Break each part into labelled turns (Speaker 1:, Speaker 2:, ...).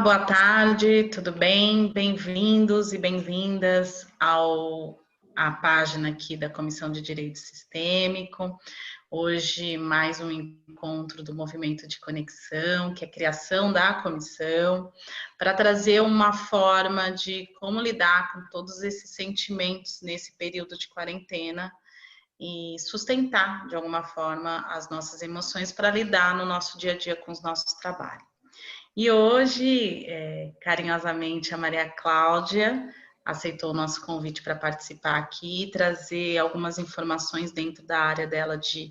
Speaker 1: boa tarde, tudo bem? Bem-vindos e bem-vindas à página aqui da Comissão de Direito Sistêmico. Hoje, mais um encontro do Movimento de Conexão, que é a criação da comissão, para trazer uma forma de como lidar com todos esses sentimentos nesse período de quarentena e sustentar, de alguma forma, as nossas emoções para lidar no nosso dia a dia com os nossos trabalhos. E hoje, carinhosamente, a Maria Cláudia aceitou o nosso convite para participar aqui e trazer algumas informações dentro da área dela de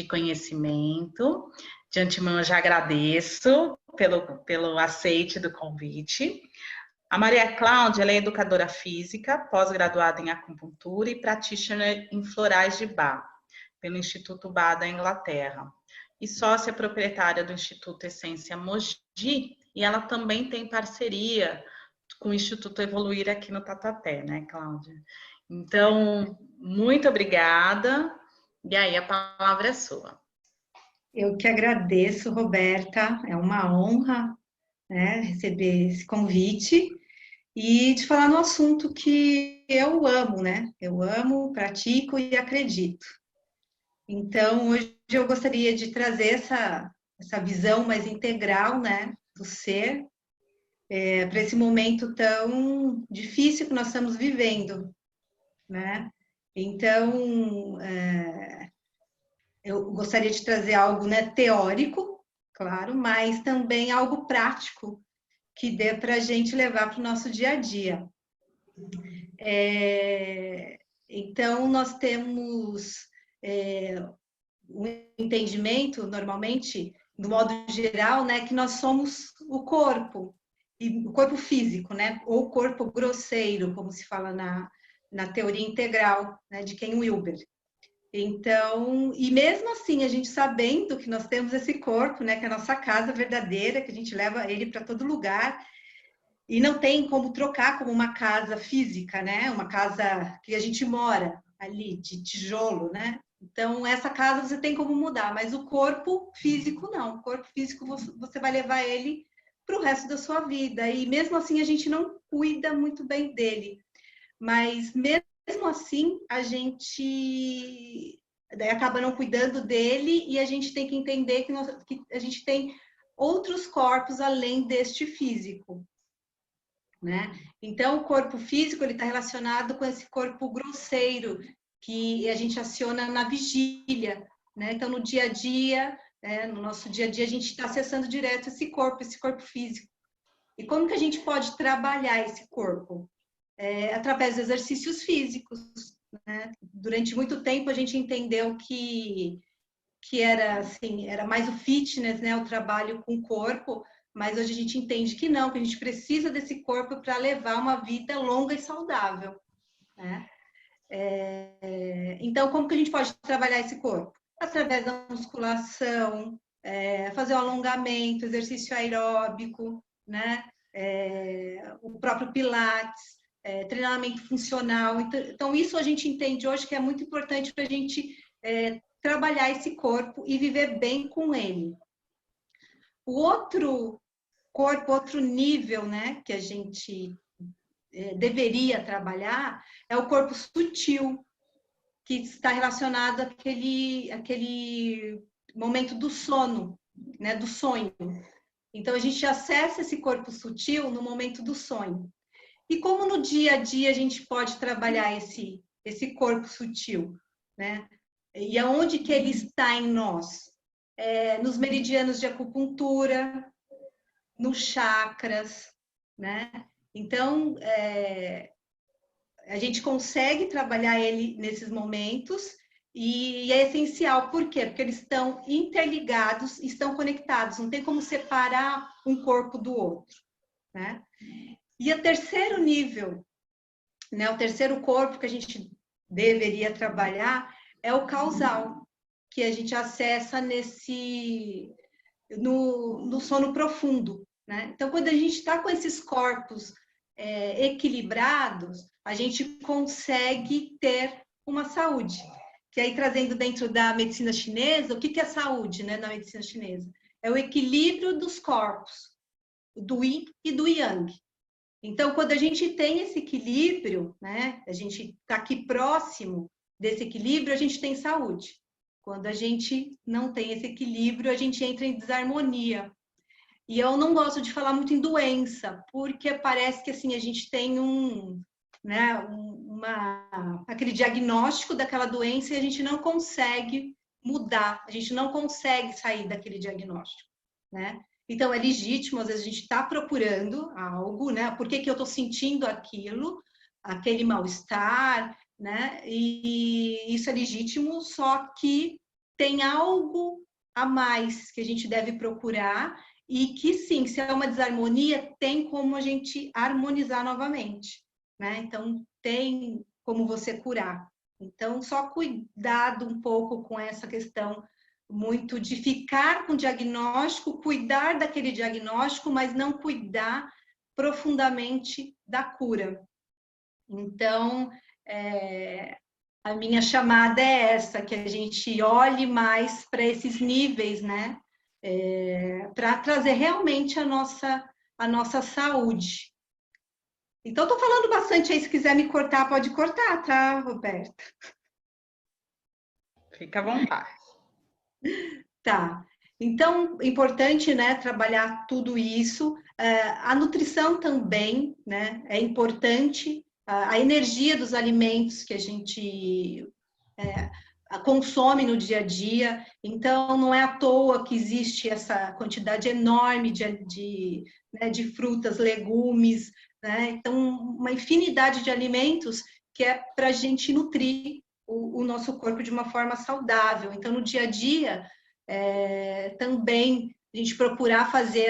Speaker 1: conhecimento. De antemão, eu já agradeço pelo aceite do convite. A Maria Cláudia ela é educadora física, pós-graduada em acupuntura e practitioner em florais de Bach, pelo Instituto Bach da Inglaterra. E sócia proprietária do Instituto Essência Mogi, e ela também tem parceria com o Instituto Evoluir aqui no Tatuapé, né, Cláudia? Então, muito obrigada, e aí a palavra é sua.
Speaker 2: Eu que agradeço, Roberta, é uma honra, né, receber esse convite e de falar no assunto que eu amo, né? Eu amo, pratico e acredito. Então, hoje eu gostaria de trazer essa visão mais integral, né, do ser, para esse momento tão difícil que nós estamos vivendo, né? Então, eu gostaria de trazer algo, né, teórico, claro, mas também algo prático que dê para a gente levar para o nosso dia a dia. Então, nós temos um entendimento, normalmente, do modo geral, né, que nós somos o corpo, e o corpo físico, né, ou corpo grosseiro, como se fala na teoria integral, né, de Ken Wilber. Então, e mesmo assim, a gente sabendo que nós temos esse corpo, né, que é a nossa casa verdadeira, que a gente leva ele para todo lugar, e não tem como trocar como uma casa física, né, uma casa que a gente mora ali, de tijolo, né, então essa casa você tem como mudar, mas o corpo físico não, o corpo físico você vai levar ele para o resto da sua vida, e mesmo assim a gente não cuida muito bem dele, mas mesmo assim a gente acaba não cuidando dele e a gente tem que entender que a gente tem outros corpos além deste físico, né? Então o corpo físico ele está relacionado com esse corpo grosseiro que a gente aciona na vigília, né? Então no dia a dia, no nosso dia a dia a gente está acessando direto esse corpo físico. E como que a gente pode trabalhar esse corpo? Através de exercícios físicos, né? Durante muito tempo a gente entendeu que era assim, era mais o fitness, né? O trabalho com o corpo, mas hoje a gente entende que não, que a gente precisa desse corpo para levar uma vida longa e saudável, né? Então, como que a gente pode trabalhar esse corpo? Através da musculação, fazer o alongamento, exercício aeróbico, né? O próprio Pilates, treinamento funcional. Então, isso a gente entende hoje que é muito importante para a gente trabalhar esse corpo e viver bem com ele. O outro corpo, outro nível, né, que a gente deveria trabalhar é o corpo sutil, que está relacionado àquele momento do sono, né, do sonho. Então, a gente acessa esse corpo sutil no momento do sonho. E como no dia a dia a gente pode trabalhar esse corpo sutil, né? E aonde que ele está em nós? Nos meridianos de acupuntura, nos chakras, né? Então, a gente consegue trabalhar ele nesses momentos e é essencial. Por quê? Porque eles estão interligados, estão conectados, não tem como separar um corpo do outro, né? E o terceiro nível, né, o terceiro corpo que a gente deveria trabalhar é o causal, que a gente acessa no sono profundo, né? Então, quando a gente está com esses corpos equilibrados, a gente consegue ter uma saúde. Que aí, trazendo dentro da medicina chinesa, o que é saúde, né, na medicina chinesa? É o equilíbrio dos corpos. do yin e do yang. Então, quando a gente tem esse equilíbrio, né, a gente está aqui próximo desse equilíbrio, a gente tem saúde. Quando a gente não tem esse equilíbrio, a gente entra em desarmonia. E eu não gosto de falar muito em doença, porque parece que assim a gente tem aquele diagnóstico daquela doença e a gente não consegue mudar, a gente não consegue sair daquele diagnóstico, né? Então é legítimo, às vezes a gente está procurando algo, né? Por que eu estou sentindo aquilo, aquele mal-estar, né? E isso é legítimo, só que tem algo a mais que a gente deve procurar e que sim, se é uma desarmonia, tem como a gente harmonizar novamente, né? Então, tem como você curar. Então, só cuidado um pouco com essa questão muito de ficar com o diagnóstico, cuidar daquele diagnóstico, mas não cuidar profundamente da cura. Então, a minha chamada é essa, que a gente olhe mais para esses níveis, né? Para trazer realmente a nossa saúde. Então, estou falando bastante aí, se quiser me cortar, pode cortar, tá, Roberta?
Speaker 1: Fica à vontade.
Speaker 2: Tá. Então, importante, né, trabalhar tudo isso. A nutrição também, né, é importante. A energia dos alimentos que a gente consome no dia a dia. Então, não é à toa que existe essa quantidade enorme de frutas, legumes, né? Então, uma infinidade de alimentos que é para a gente nutrir o nosso corpo de uma forma saudável. Então, no dia a dia, também a gente procurar fazer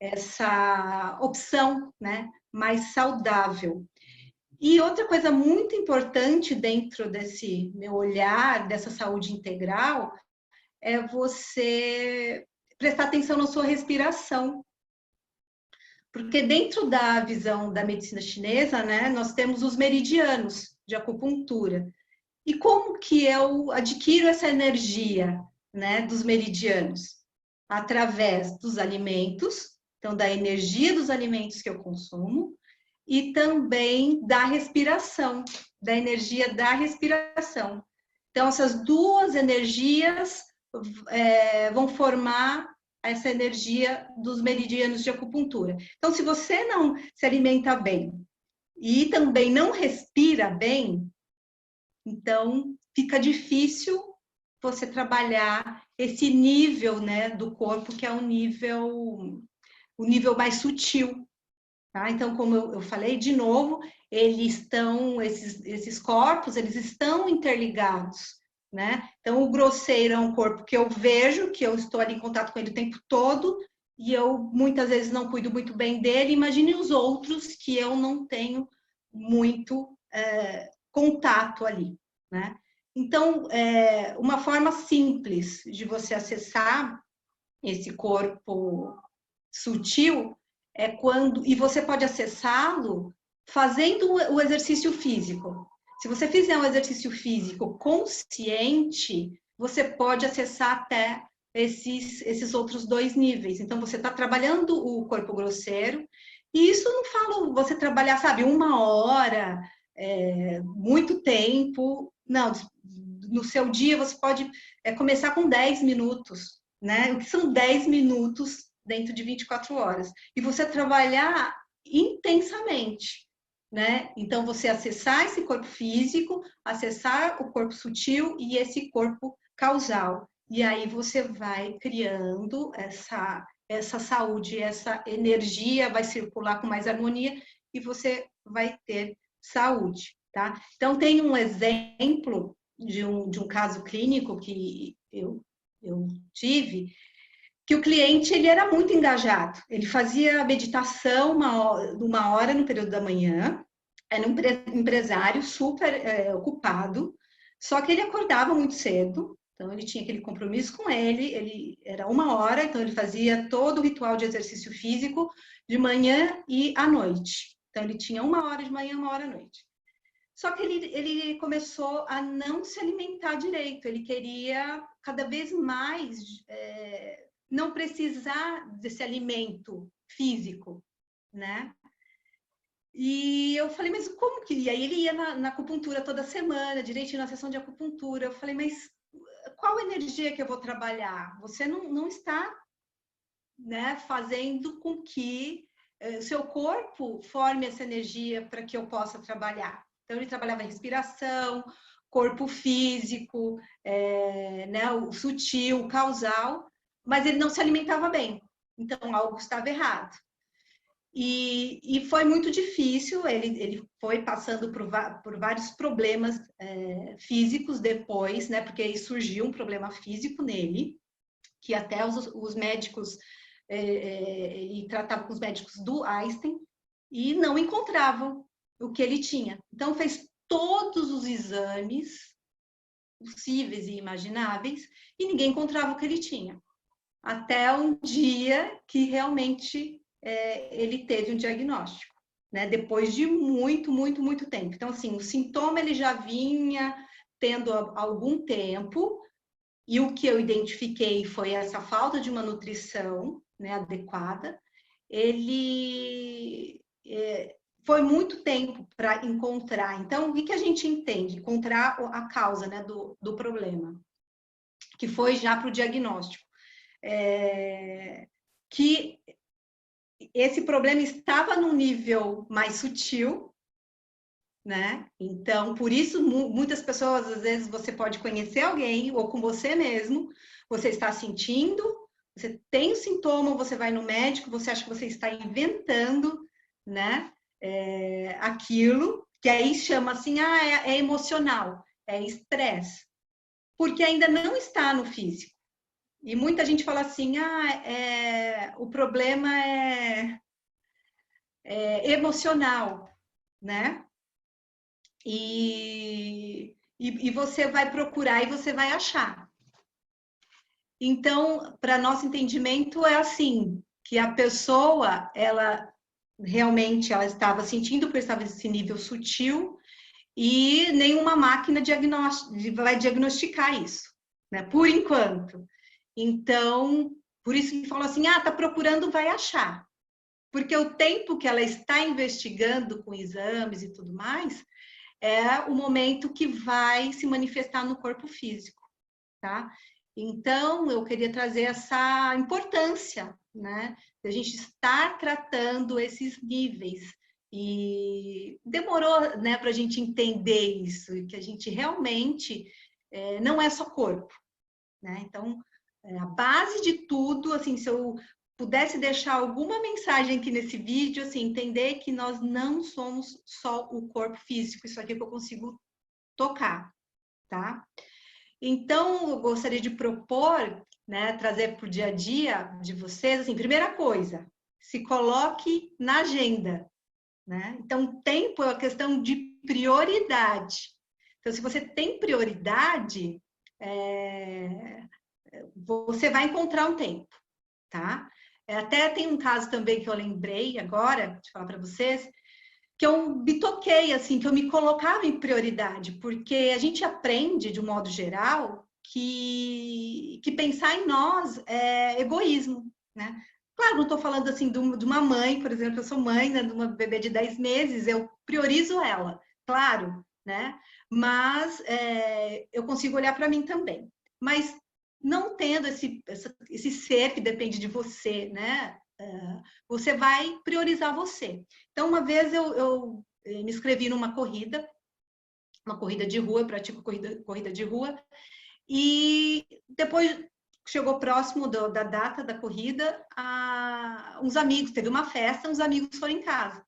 Speaker 2: essa opção, né, mais saudável. E outra coisa muito importante dentro desse meu olhar, dessa saúde integral, é você prestar atenção na sua respiração. Porque dentro da visão da medicina chinesa, né, nós temos os meridianos de acupuntura. E como que eu adquiro essa energia, né, dos meridianos? Através dos alimentos, então da energia dos alimentos que eu consumo, e também da respiração, da energia da respiração. Então, essas duas energias vão formar essa energia dos meridianos de acupuntura. Então, se você não se alimenta bem e também não respira bem, então fica difícil você trabalhar esse nível, né, do corpo, que é o nível mais sutil. Tá? Então, como eu falei, de novo, esses corpos, eles estão interligados, né? Então, o grosseiro é um corpo que eu vejo, que eu estou ali em contato com ele o tempo todo, e eu muitas vezes não cuido muito bem dele. Imagine os outros que eu não tenho muito contato ali, né? Então, uma forma simples de você acessar esse corpo sutil e você pode acessá-lo fazendo o exercício físico. Se você fizer um exercício físico consciente, você pode acessar até esses outros dois níveis. Então, você está trabalhando o corpo grosseiro, e isso não falo você trabalhar, sabe, 1 hora, muito tempo. Não, no seu dia você pode começar com 10 minutos, né? O que são 10 minutos dentro de 24 horas. E você trabalhar intensamente, né? Então, você acessar esse corpo físico, acessar o corpo sutil e esse corpo causal. E aí você vai criando essa saúde, essa energia vai circular com mais harmonia e você vai ter saúde, tá? Então, tem um exemplo de um caso clínico que eu tive, que o cliente ele era muito engajado. Ele fazia meditação uma hora no período da manhã, era um empresário super ocupado, só que ele acordava muito cedo, então ele tinha aquele compromisso com ele era 1 hora, então ele fazia todo o ritual de exercício físico de manhã e à noite. Então ele tinha 1 hora de manhã, 1 hora à noite. Só que ele começou a não se alimentar direito, ele queria cada vez mais não precisar desse alimento físico, né? E eu falei, mas como que... E aí ele ia na acupuntura toda semana, direitinho na sessão de acupuntura. Eu falei, mas qual energia que eu vou trabalhar? Você não está, né, fazendo com que o seu corpo forme essa energia para que eu possa trabalhar. Então, ele trabalhava respiração, corpo físico, né, o sutil, o causal, mas ele não se alimentava bem. Então, algo estava errado. E foi muito difícil, ele foi passando por vários problemas físicos depois, né, porque aí surgiu um problema físico nele, que até os médicos, ele tratava com os médicos do Einstein e não encontravam o que ele tinha. Então, fez todos os exames possíveis e imagináveis e ninguém encontrava o que ele tinha. Até um dia que realmente ele teve um diagnóstico, né? Depois de muito tempo. Então, assim, o sintoma ele já vinha tendo há algum tempo, e o que eu identifiquei foi essa falta de uma nutrição, né, adequada. Ele foi muito tempo para encontrar. Então, o que a gente entende? Encontrar a causa, né, do problema, que foi já para o diagnóstico. Que esse problema estava num nível mais sutil, né? Então, por isso, muitas pessoas, às vezes, você pode conhecer alguém, ou com você mesmo, você está sentindo, você tem o sintoma, você vai no médico, você acha que você está inventando, né? Aquilo, que aí chama assim, é emocional, é estresse, porque ainda não está no físico. E muita gente fala assim, o problema é emocional, né? E você vai procurar e você vai achar. Então, para nosso entendimento, é assim, que a pessoa, ela realmente ela estava sentindo, porque estava nesse nível sutil, e nenhuma máquina vai diagnosticar isso, né? Por enquanto. Então, por isso que falou assim, tá procurando, vai achar. Porque o tempo que ela está investigando com exames e tudo mais, é o momento que vai se manifestar no corpo físico, tá? Então, eu queria trazer essa importância, né? De a gente estar tratando esses níveis. E demorou, né, para a gente entender isso, que a gente realmente não é só corpo, né? Então, a base de tudo, assim, se eu pudesse deixar alguma mensagem aqui nesse vídeo, assim, entender que nós não somos só o corpo físico, isso aqui que eu consigo tocar, tá? Então, eu gostaria de propor, né, trazer para o dia a dia de vocês, assim, primeira coisa, se coloque na agenda, né? Então, tempo é uma questão de prioridade. Então, se você tem prioridade, você vai encontrar um tempo, tá? Até tem um caso também que eu lembrei agora, de falar para vocês, que eu me toquei, assim, que eu me colocava em prioridade, porque a gente aprende, de um modo geral, que pensar em nós é egoísmo, né? Claro, não estou falando, assim, de uma mãe, por exemplo, eu sou mãe, né, de uma bebê de 10 meses, eu priorizo ela, claro, né? Mas eu consigo olhar para mim também. Mas não tendo esse ser que depende de você, né? Você vai priorizar você. Então, uma vez eu me inscrevi numa corrida, uma corrida de rua, eu pratico corrida de rua, e depois chegou próximo da data da corrida, uns amigos, teve uma festa, uns amigos foram em casa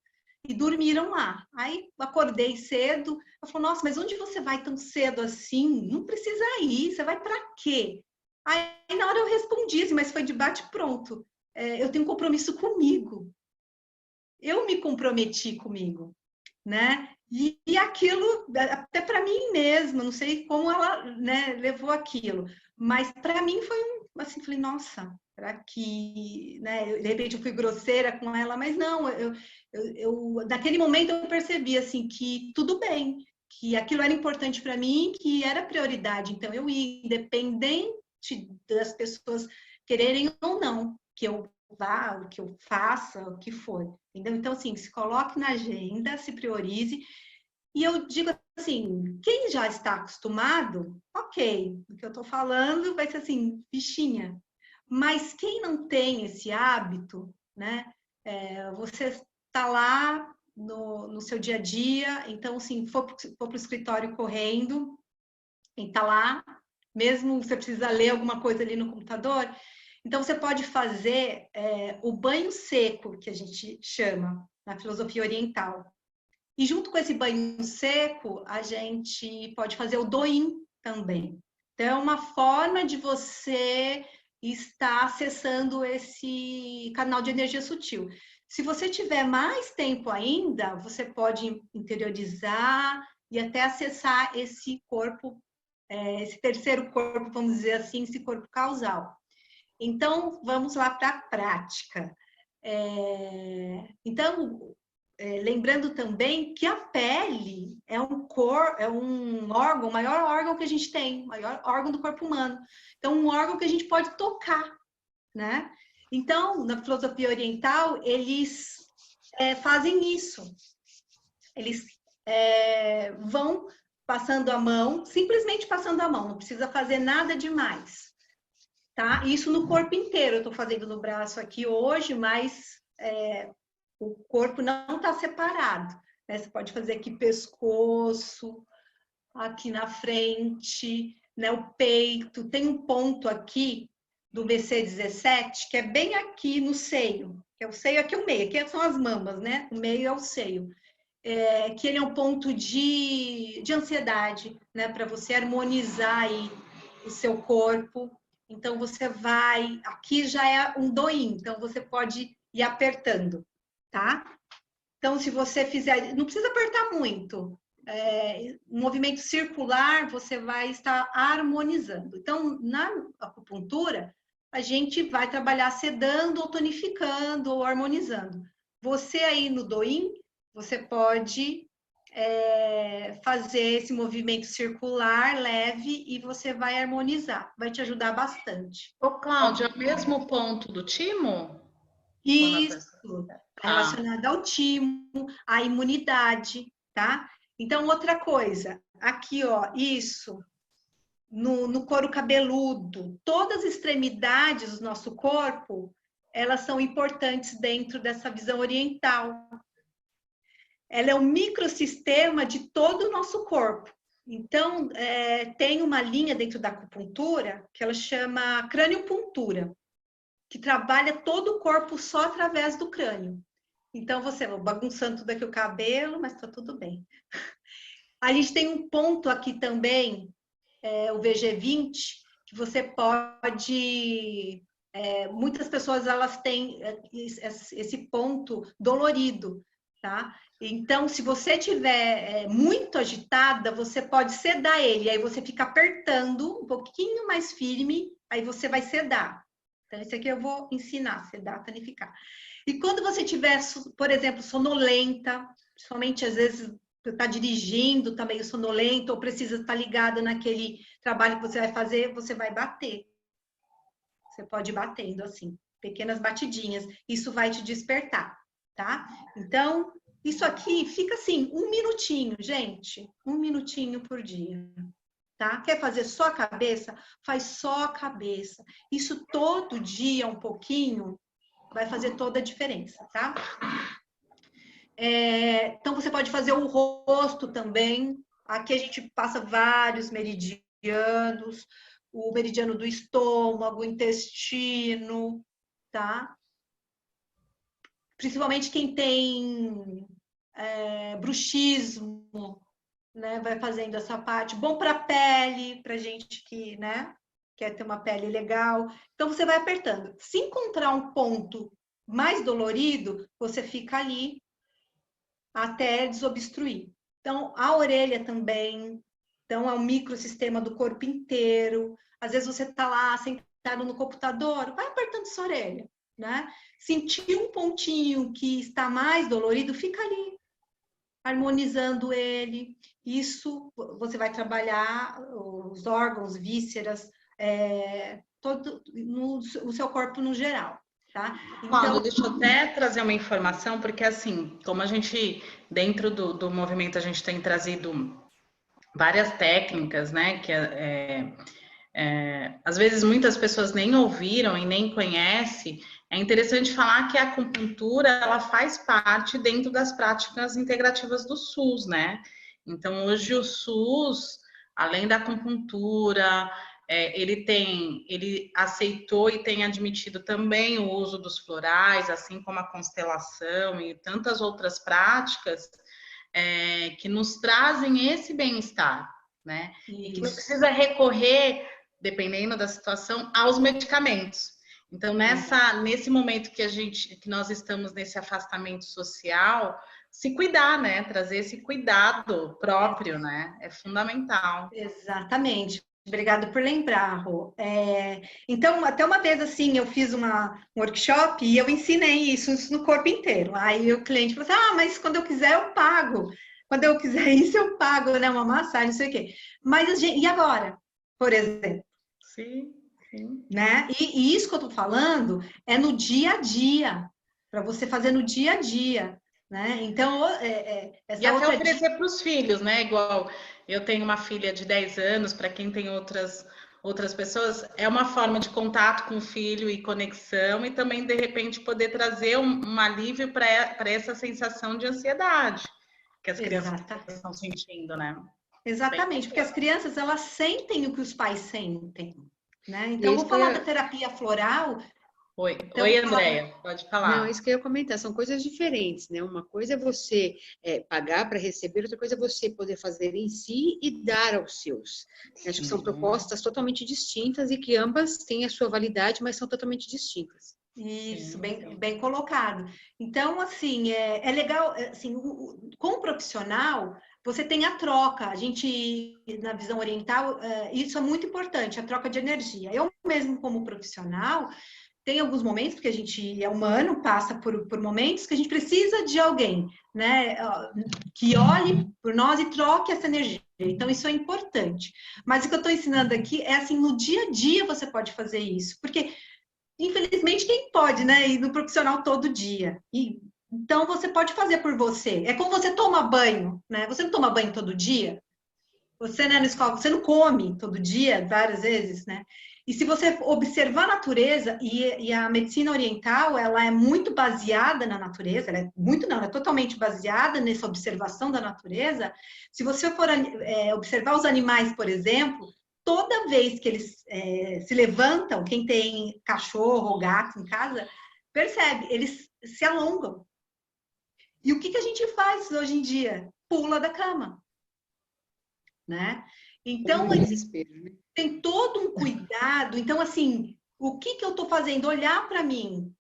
Speaker 2: e dormiram lá. Aí acordei cedo, eu falei, nossa, mas onde você vai tão cedo assim? Não precisa ir, você vai para quê? Aí na hora eu respondi assim, mas foi de bate pronto. Eu tenho um compromisso comigo. Eu me comprometi comigo, né? E aquilo, até para mim mesma, não sei como ela, né, levou aquilo, mas para mim foi assim, falei, nossa, será que, né, de repente eu fui grosseira com ela, mas não, naquele momento eu percebi, assim, que tudo bem, que aquilo era importante para mim, que era prioridade, então eu ia, independente das pessoas quererem ou não que eu vá, o que eu faça, o que for. Entendeu? Então, assim, se coloque na agenda, se priorize. E eu digo assim, quem já está acostumado, ok, o que eu estou falando vai ser assim, fichinha. Mas quem não tem esse hábito, né? Você está lá no seu dia a dia, então, assim, for para o escritório correndo, e está lá, mesmo você precisa ler alguma coisa ali no computador, então você pode fazer o banho seco, que a gente chama na filosofia oriental. E junto com esse banho seco, a gente pode fazer o doin também. Então, é uma forma de você estar acessando esse canal de energia sutil. Se você tiver mais tempo ainda, você pode interiorizar e até acessar esse corpo, esse terceiro corpo, vamos dizer assim, esse corpo causal. Então, vamos lá para a prática. Então, lembrando também que a pele é um órgão, o maior órgão que a gente tem, o maior órgão do corpo humano. Então, um órgão que a gente pode tocar, né? Então, na filosofia oriental, eles fazem isso. Eles vão passando a mão, simplesmente passando a mão, não precisa fazer nada demais, tá? Isso no corpo inteiro. Eu estou fazendo no braço aqui hoje, mas o corpo não está separado, né? Você pode fazer aqui pescoço, aqui na frente, né? O peito. Tem um ponto aqui do BC17 que é bem aqui no seio, que é o seio aqui o meio, aqui são as mamas, né? O meio é o seio. Que ele é um ponto de ansiedade, né? Para você harmonizar aí o seu corpo. Então você vai, aqui já é um doin, então você pode ir apertando, tá? Então, se você fizer, não precisa apertar muito. Um movimento circular, você vai estar harmonizando. Então, na acupuntura, a gente vai trabalhar sedando, ou tonificando, ou harmonizando. Você aí no doin, você pode fazer esse movimento circular leve e você vai harmonizar. Vai te ajudar bastante.
Speaker 1: Ô, Cláudia, é o mesmo ponto do timo?
Speaker 2: Isso, está
Speaker 1: Ah,
Speaker 2: relacionado ao timo, à imunidade, tá? Então, outra coisa, aqui, ó, isso, no couro cabeludo, todas as extremidades do nosso corpo, elas são importantes dentro dessa visão oriental. Ela é um microsistema de todo o nosso corpo. Então, tem uma linha dentro da acupuntura que ela chama crâniopuntura, que trabalha todo o corpo só através do crânio. Então, você bagunçando tudo aqui o cabelo, mas tá tudo bem. A gente tem um ponto aqui também, o VG20, que você pode... muitas pessoas, elas têm esse ponto dolorido, tá? Então, se você tiver muito agitada, você pode sedar ele. Aí você fica apertando um pouquinho mais firme, aí você vai sedar. Então, esse aqui eu vou ensinar, sedar, tonificar. E quando você tiver, por exemplo, sonolenta, principalmente às vezes você está dirigindo, está meio sonolento, ou precisa estar ligada naquele trabalho que você vai fazer, você vai bater. Você pode ir batendo assim, pequenas batidinhas. Isso vai te despertar, tá? Então, isso aqui fica assim, 1 minutinho, gente. 1 minutinho por dia. Tá? Quer fazer só a cabeça? Faz só a cabeça. Isso todo dia, um pouquinho, vai fazer toda a diferença, tá? Então, você pode fazer o rosto também. Aqui a gente passa vários meridianos. O meridiano do estômago, o intestino, tá? Principalmente quem tem bruxismo, né? Vai fazendo essa parte. Bom para a pele, para gente que, né? Quer ter uma pele legal. Então, você vai apertando. Se encontrar um ponto mais dolorido, você fica ali até desobstruir. Então, a orelha também. Então, é um microsistema do corpo inteiro. Às vezes, você está lá sentado no computador, vai apertando sua orelha, né? Sentir um pontinho que está mais dolorido, fica ali, harmonizando ele. Isso, você vai trabalhar os órgãos, vísceras, o seu corpo no geral, tá?
Speaker 1: Então, deixa eu até trazer uma informação, porque assim, como a gente, dentro do movimento, a gente tem trazido várias técnicas, né, que às vezes muitas pessoas nem ouviram e nem conhecem. É interessante falar que a acupuntura, ela faz parte dentro das práticas integrativas do SUS, né? Então, hoje o SUS, além da acupuntura, ele aceitou e tem admitido também o uso dos florais, assim como a constelação e tantas outras práticas que nos trazem esse bem-estar, né? E que não precisa recorrer, dependendo da situação, aos medicamentos. Então, nesse momento que nós estamos nesse afastamento social, se cuidar, né? Trazer esse cuidado próprio, né? É fundamental.
Speaker 2: Exatamente. Obrigada por lembrar, Rô. Então, até uma vez assim, eu fiz um workshop e eu ensinei isso no corpo inteiro. Aí o cliente falou assim, mas quando eu quiser eu pago. Quando eu quiser isso eu pago, né? Uma massagem, não sei o quê. Mas, e agora? Por exemplo.
Speaker 1: Sim, sim.
Speaker 2: Né? E isso que eu tô falando é no dia a dia. Para você fazer no dia a dia. Né? Então,
Speaker 1: e até oferecer para os filhos, né? Igual eu tenho uma filha de 10 anos, para quem tem outras pessoas, é uma forma de contato com o filho e conexão, e também, de repente, poder trazer um alívio para essa sensação de ansiedade que as crianças estão sentindo, né?
Speaker 2: Exatamente, porque as crianças, elas sentem o que os pais sentem, né? Então, vou falar da terapia floral.
Speaker 1: Oi, Andréia, pode falar.
Speaker 3: Não, isso que eu ia comentar, são coisas diferentes, né? Uma coisa é você pagar para receber, outra coisa é você poder fazer em si e dar aos seus. Acho que são propostas totalmente distintas e que ambas têm a sua validade, mas são totalmente distintas.
Speaker 2: Isso, bem colocado. Então, assim, é legal, assim, com o profissional, você tem a troca. A gente, na visão oriental, isso é muito importante, a troca de energia. Eu mesmo, como profissional, tem alguns momentos, porque a gente é humano, passa por momentos que a gente precisa de alguém, né, que olhe por nós e troque essa energia. Então, isso é importante. Mas o que eu estou ensinando aqui é assim, no dia a dia você pode fazer isso, porque infelizmente, quem pode, né? Ir no profissional todo dia. Então, você pode fazer por você. É como você toma banho, né? Você não toma banho todo dia? Você, né, na escola, você não come todo dia, várias vezes, né? E se você observar a natureza, e a medicina oriental, ela é muito baseada na natureza, ela é totalmente baseada nessa observação da natureza. Se você for observar os animais, por exemplo, toda vez que eles se levantam, quem tem cachorro ou gato em casa, percebe, eles se alongam. E o que a gente faz hoje em dia? Pula da cama. Né? Então, tem todo um cuidado. Então, assim, o que eu estou fazendo? Olhar para mim.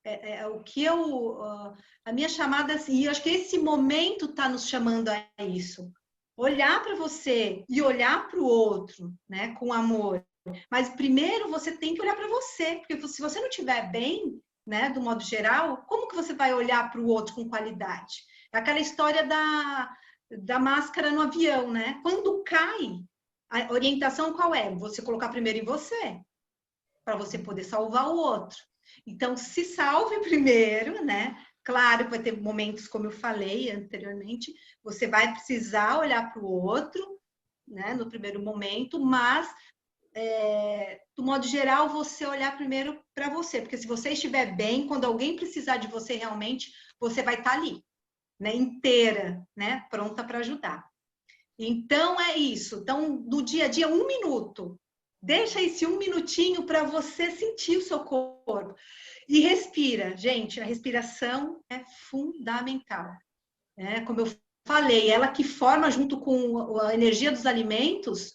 Speaker 2: A minha chamada, assim, eu acho que esse momento está nos chamando a isso. Olhar para você e olhar para o outro, né, com amor. Mas primeiro você tem que olhar para você, porque se você não estiver bem, né, do modo geral, como que você vai olhar para o outro com qualidade? É aquela história da máscara no avião, né? Quando cai, a orientação qual é? Você colocar primeiro em você, para você poder salvar o outro. Então, se salve primeiro, né? Claro que vai ter momentos, como eu falei anteriormente, você vai precisar olhar para o outro, né? No primeiro momento, mas do modo geral, você olhar primeiro para você, porque se você estiver bem, quando alguém precisar de você realmente, você vai estar ali, né? Inteira, né? Pronta para ajudar. Então, é isso. Então, no dia a dia, 1 minuto. Deixa esse 1 minutinho para você sentir o seu corpo. E respira. Gente, a respiração é fundamental. Como eu falei, ela que forma, junto com a energia dos alimentos,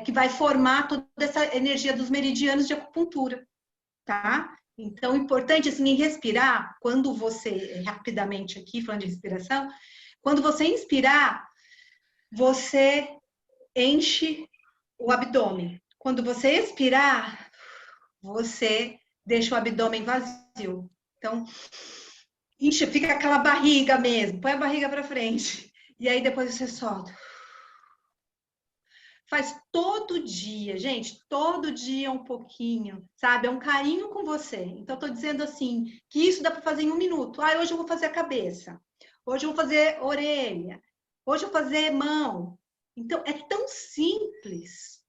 Speaker 2: que vai formar toda essa energia dos meridianos de acupuntura. Tá? Então, importante, assim, respirar, quando você, rapidamente aqui, falando de respiração, quando você inspirar, você enche o abdômen. Quando você expirar, você deixa o abdômen vazio. Então, enche, fica aquela barriga mesmo. Põe a barriga para frente. E aí depois você solta. faz todo dia, gente, todo dia um pouquinho, sabe? É um carinho com você. Então, eu tô dizendo assim, que isso dá para fazer em 1 minuto. Ah, hoje eu vou fazer a cabeça. Hoje eu vou fazer orelha. Hoje eu vou fazer mão. Então, é tão simples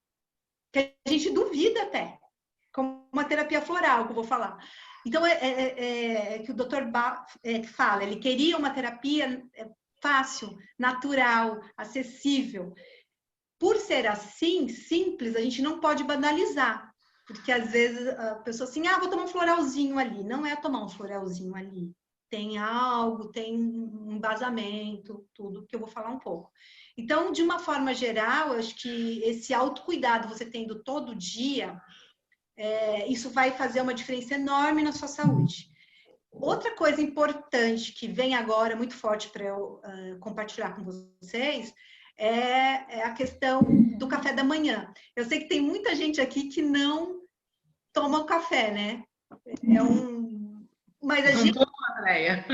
Speaker 2: que a gente duvida até. Como uma terapia floral, que eu vou falar. Então, que o doutor fala, ele queria uma terapia fácil, natural, acessível. Por ser assim, simples, a gente não pode banalizar. Porque, às vezes, a pessoa assim, vou tomar um floralzinho ali. Não é tomar um floralzinho ali. Tem algo, tem um embasamento, tudo que eu vou falar um pouco. Então, de uma forma geral, eu acho que esse autocuidado você tendo todo dia, isso vai fazer uma diferença enorme na sua saúde. Outra coisa importante que vem agora, muito forte para eu compartilhar com vocês, é a questão do café da manhã. Eu sei que tem muita gente aqui que não toma café, né? Mas a gente...
Speaker 1: Não toma, Andréia?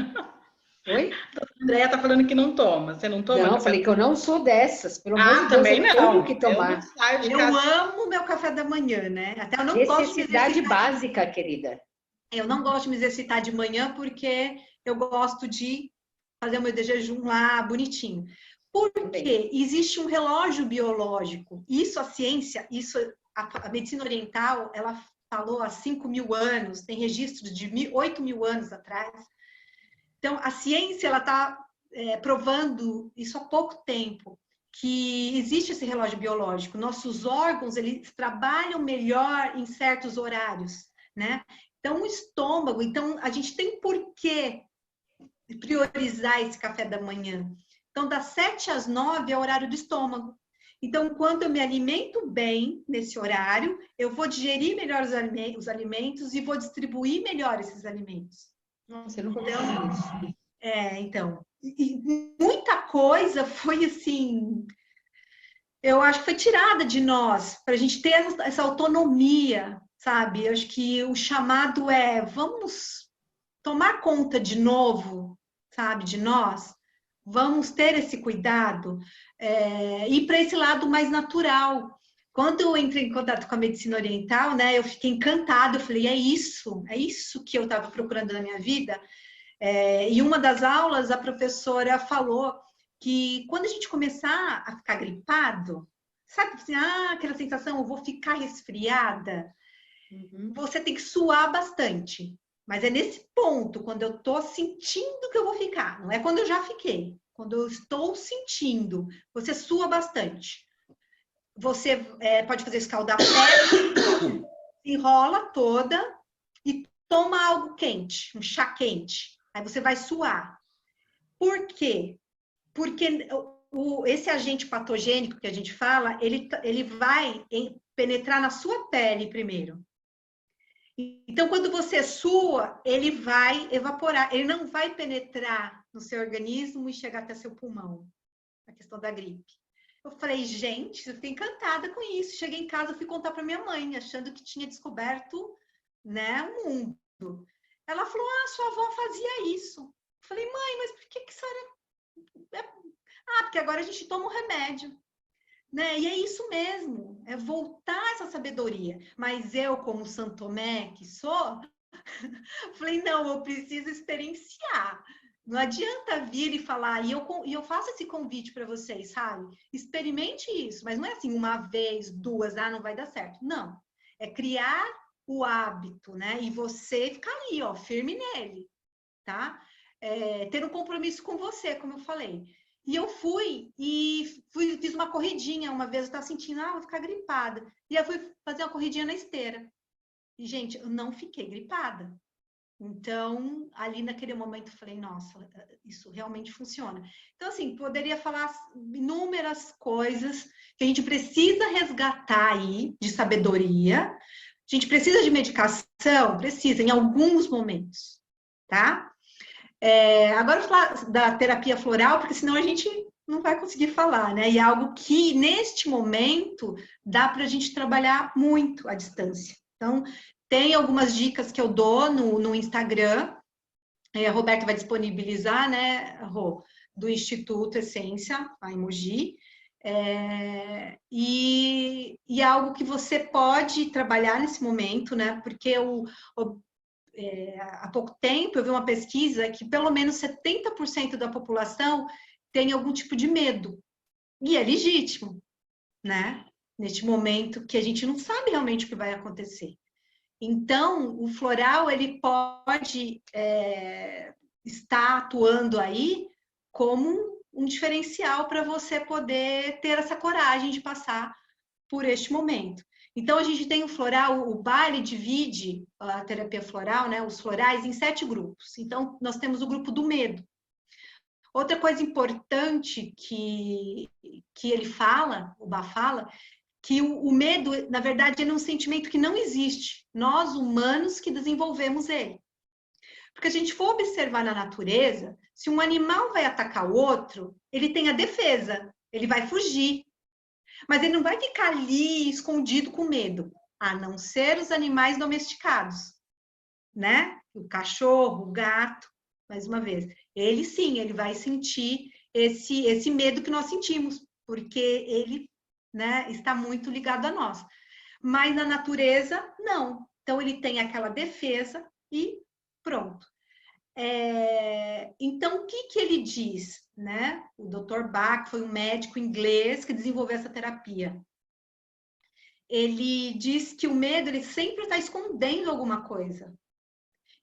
Speaker 3: Oi?
Speaker 1: A Andréia tá falando que não toma. Você não toma
Speaker 3: Não,
Speaker 1: café?
Speaker 3: falei que eu não sou dessas. Pelo amor de Deus,
Speaker 1: também
Speaker 3: eu
Speaker 1: não.
Speaker 3: tenho que tomar.
Speaker 1: Eu não saio de
Speaker 2: Eu
Speaker 1: casa.
Speaker 2: amo meu café da manhã, né? Até eu não gosto de me
Speaker 3: Necessidade
Speaker 2: exercitar.
Speaker 3: básica, querida.
Speaker 2: Eu não gosto de me exercitar de manhã porque eu gosto de fazer o meu de jejum lá bonitinho. Porque existe um relógio biológico. Isso a ciência, a medicina oriental, ela falou há 5.000 anos, tem registros de 8.000 anos atrás. Então, a ciência ela está provando isso há pouco tempo, que existe esse relógio biológico. Nossos órgãos, eles trabalham melhor em certos horários, né? Então, o estômago, então, a gente tem por que priorizar esse café da manhã. Então, das 7 às 9 é o horário do estômago. Então, quando eu me alimento bem nesse horário, eu vou digerir melhor os alimentos e vou distribuir melhor esses alimentos.
Speaker 3: Nossa, eu nunca ouvi falar isso.
Speaker 2: Então, muita coisa foi assim, eu acho que foi tirada de nós, para a gente ter essa autonomia, sabe? Eu acho que o chamado vamos tomar conta de novo, sabe, de nós, vamos ter esse cuidado, ir para esse lado mais natural. Quando eu entrei em contato com a medicina oriental, né, eu fiquei encantada, eu falei, é isso que eu estava procurando na minha vida. E uma das aulas, a professora falou que quando a gente começar a ficar gripado, sabe assim, aquela sensação, eu vou ficar resfriada, você tem que suar bastante. Mas é nesse ponto, quando eu estou sentindo que eu vou ficar, não é quando eu já fiquei, quando eu estou sentindo, você sua bastante. Você pode fazer escaldar a pele, enrola toda e toma algo quente, um chá quente. Aí você vai suar. Por quê? Porque esse agente patogênico que a gente fala, ele vai penetrar na sua pele primeiro. Então, quando você sua, ele vai evaporar, ele não vai penetrar no seu organismo e chegar até seu pulmão. A questão da gripe. Eu falei, gente, eu fiquei encantada com isso. Cheguei em casa, fui contar para minha mãe, achando que tinha descoberto, né, o mundo. Ela falou, sua avó fazia isso. Eu falei, mãe, mas por que a senhora... porque agora a gente toma um remédio. Né? E é isso mesmo, é voltar essa sabedoria. Mas eu, como Santo Tomé que sou, falei, não, eu preciso experienciar. Não adianta vir e falar, e eu faço esse convite para vocês, sabe? Experimente isso, mas não é assim, uma vez, duas, não vai dar certo. Não, é criar o hábito, né? E você ficar ali, ó, firme nele, tá? Ter um compromisso com você, como eu falei. E eu fiz uma corridinha uma vez, eu estava sentindo, vou ficar gripada. E eu fui fazer uma corridinha na esteira. E, gente, eu não fiquei gripada. Então, ali naquele momento, eu falei, nossa, isso realmente funciona. Então, assim, poderia falar inúmeras coisas que a gente precisa resgatar aí de sabedoria. A gente precisa de medicação? Precisa, em alguns momentos, tá? Agora eu vou falar da terapia floral, porque senão a gente não vai conseguir falar, né? E é algo que, neste momento, dá para a gente trabalhar muito à distância. Então, tem algumas dicas que eu dou no Instagram, a Roberta vai disponibilizar, né, Rô, do Instituto Essência, a Emoji, E é algo que você pode trabalhar nesse momento, né? Porque há pouco tempo eu vi uma pesquisa que pelo menos 70% da população tem algum tipo de medo. E é legítimo, né? Neste momento que a gente não sabe realmente o que vai acontecer. Então, o floral, ele pode estar atuando aí como um diferencial para você poder ter essa coragem de passar por este momento. Então, a gente tem o floral, o Bali divide a terapia floral, né, os florais, em 7 grupos. Então, nós temos o grupo do medo. Outra coisa importante que ele fala, o Bá fala, que o medo, na verdade, é um sentimento que não existe. Nós, humanos, que desenvolvemos ele. Porque se a gente for observar na natureza, se um animal vai atacar o outro, ele tem a defesa, ele vai fugir. Mas ele não vai ficar ali escondido com medo, a não ser os animais domesticados, né? O cachorro, o gato, mais uma vez. Ele sim, ele vai sentir esse medo que nós sentimos, porque ele, né, está muito ligado a nós. Mas na natureza, não. Então ele tem aquela defesa e pronto. Então, o que ele diz? Né? O Dr. Bach foi um médico inglês que desenvolveu essa terapia. Ele diz que o medo ele sempre está escondendo alguma coisa.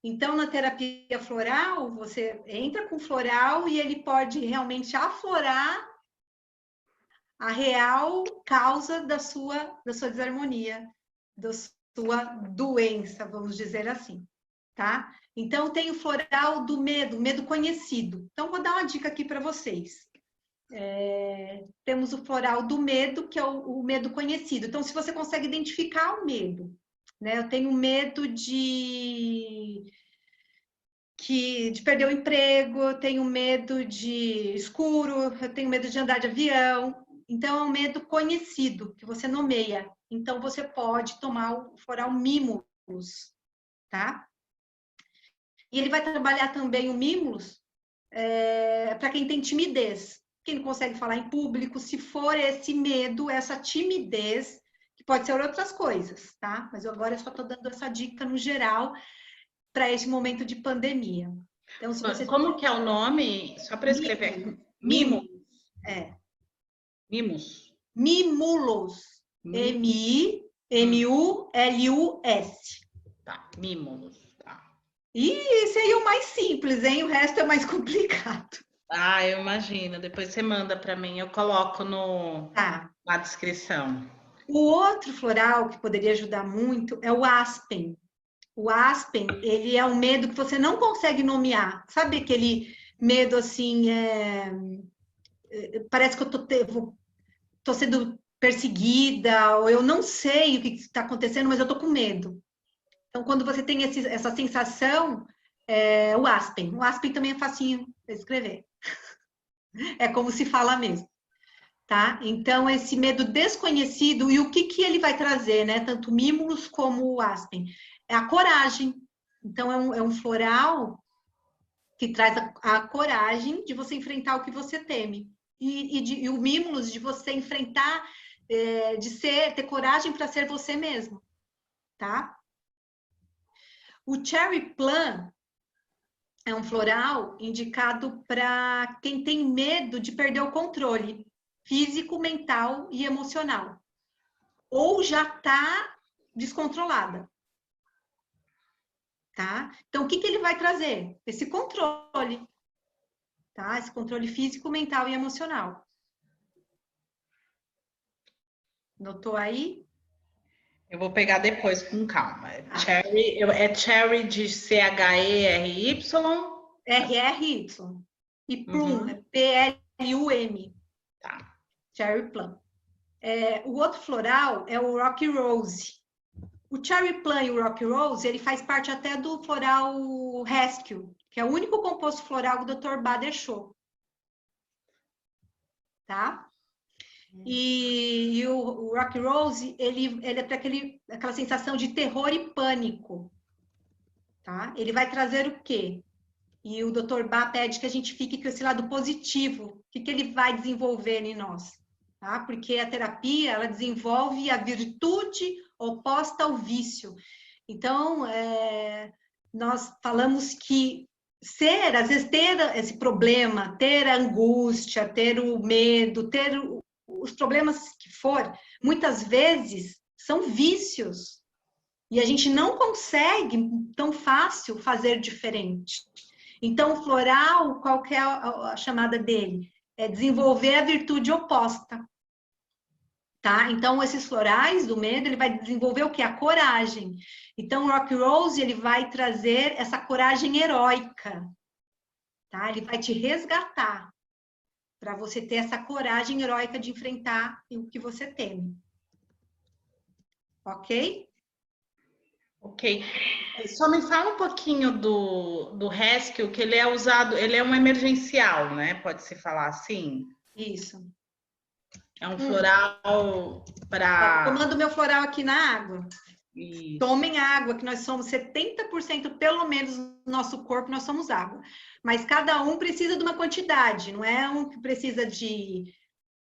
Speaker 2: Então, na terapia floral, você entra com floral e ele pode realmente aflorar a real causa da sua desarmonia, da sua doença, vamos dizer assim, tá? Então, tem o floral do medo conhecido. Então, vou dar uma dica aqui para vocês. Temos o floral do medo, que é o medo conhecido. Então, se você consegue identificar o medo, né? Eu tenho medo de perder o emprego, eu tenho medo de escuro, eu tenho medo de andar de avião. Então, é um medo conhecido, que você nomeia. Então, você pode tomar o floral Mimulus, tá? E ele vai trabalhar também o Mimulus para quem tem timidez, quem não consegue falar em público, se for esse medo, essa timidez, que pode ser outras coisas, tá? Mas eu agora só estou dando essa dica no geral para esse momento de pandemia. Então, se você
Speaker 1: Como que é o nome? Só para escrever.
Speaker 2: Mimulus.
Speaker 1: Mimulus.
Speaker 2: Mimulus. M-I-M-U-L-U-S.
Speaker 1: Tá, Mimulus. Tá.
Speaker 2: E esse aí é o mais simples, hein? O resto é mais complicado.
Speaker 1: Ah, eu imagino. Depois você manda para mim, eu coloco na descrição.
Speaker 2: O outro floral que poderia ajudar muito é o aspen. O aspen, ele é um medo que você não consegue nomear. Sabe aquele medo assim, parece que eu tô sendo perseguida, ou eu não sei o que está acontecendo, mas eu tô com medo. Então, quando você tem essa sensação, o aspen. O aspen também é facinho de escrever. É como se fala mesmo. Tá? Então, esse medo desconhecido, e o que ele vai trazer, né? Tanto o Mimulus como o aspen? É a coragem. Então, é um floral que traz a coragem de você enfrentar o que você teme. E o Mimulus de você enfrentar, ter coragem para ser você mesmo. Tá? O Cherry Plum é um floral indicado para quem tem medo de perder o controle físico, mental e emocional. Ou já está descontrolada. Tá? Então, o que ele vai trazer? Esse controle. Tá? Esse controle físico, mental e emocional. Notou aí?
Speaker 1: Eu vou pegar depois com calma. É Cherry de C-H-E-R-Y?
Speaker 2: R-R-Y. E Plum, é P-L-U-M.
Speaker 1: Tá.
Speaker 2: Cherry Plum. O outro floral é o Rock Rose. O Cherry Plum e o Rock Rose, ele faz parte até do floral Rescue, que é o único composto floral que o Dr. Bá deixou. Tá? E o Rock Rose, ele é para aquela sensação de terror e pânico. Tá? Ele vai trazer o quê? E o Dr. Bá pede que a gente fique com esse lado positivo. O que ele vai desenvolver em nós? tá? Porque a terapia, ela desenvolve a virtude oposta ao vício. Então, nós falamos que às vezes ter esse problema, ter a angústia, ter o medo, ter os problemas que for, muitas vezes são vícios. E a gente não consegue tão fácil fazer diferente. Então, o floral, qual que é a chamada dele? É desenvolver a virtude oposta. Tá? Então, esses florais do medo, ele vai desenvolver o quê? A coragem. Então, o Rock Rose, ele vai trazer essa coragem heróica. Tá? Ele vai te resgatar para você ter essa coragem heróica de enfrentar o que você teme. Ok?
Speaker 1: Ok. Só me fala um pouquinho do Rescue, que ele é usado, ele é um emergencial, né? Pode-se falar assim?
Speaker 2: Isso.
Speaker 1: É um floral para...
Speaker 2: Tomando meu floral aqui na água.
Speaker 1: Isso.
Speaker 2: Tomem água, que nós somos 70% pelo menos no nosso corpo, nós somos água. Mas cada um precisa de uma quantidade, não é um que precisa de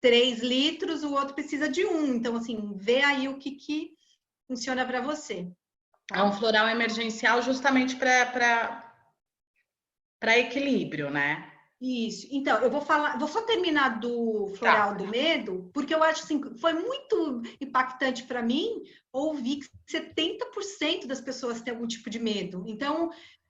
Speaker 2: 3 litros, o outro precisa de 1. Então, assim, vê aí o que funciona para você.
Speaker 1: Tá? É um floral emergencial justamente para equilíbrio, né?
Speaker 2: Isso. Então, eu vou só terminar do floral do medo, porque eu acho assim, foi muito impactante para mim ouvir que 70% das pessoas têm algum tipo de medo. Então,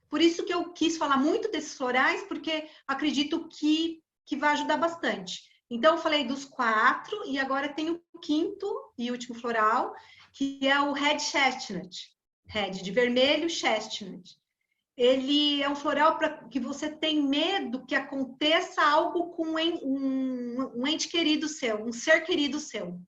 Speaker 2: por isso que eu quis falar muito desses florais, porque acredito que vai ajudar bastante. Então, eu falei dos 4 e agora tem o 5º e último floral, que é o Red Chestnut. Red de vermelho, Chestnut. Ele é um floral para que você tem medo que aconteça algo com um ente querido seu, um ser querido seu.